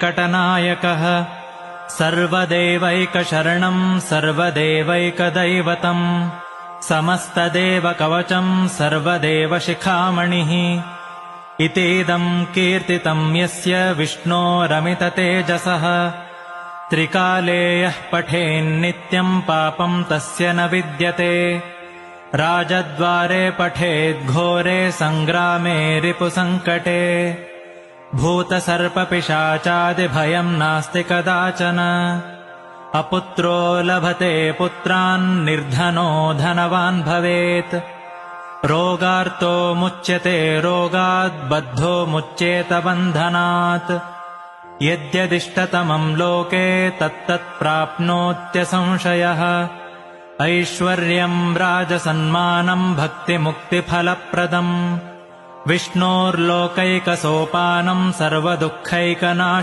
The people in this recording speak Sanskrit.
वेङ्कटनायकः सर्वदेवैकशरणम् सर्वदेवैकदैवतम् समस्तदेवकवचम् सर्वदेवशिखामणिः इतीदम् कीर्तितम् यस्य विष्णोरमिततेजसः त्रिकाले यः पठेन्नित्यम् पापम् तस्य न विद्यते राजद्वारे पठेद्घोरे सङ्ग्रामे रिपुसङ्कटे भूतसर्पपिशाचादिभयम् नास्ति कदाचन अपुत्रो लभते पुत्रान् निर्धनो धनवान् भवेत् रोगार्तो मुच्यते रोगात् बद्धो मुच्येत बन्धनात् यद्यदिष्टतमम् लोके तत्तत्प्राप्नोत्यसंशयः ऐश्वर्यम् राजसन्मानम् भक्तिमुक्तिफलप्रदम् विष्णोर्लोकैकसोपानम् सर्वदुःखैकनाशनम्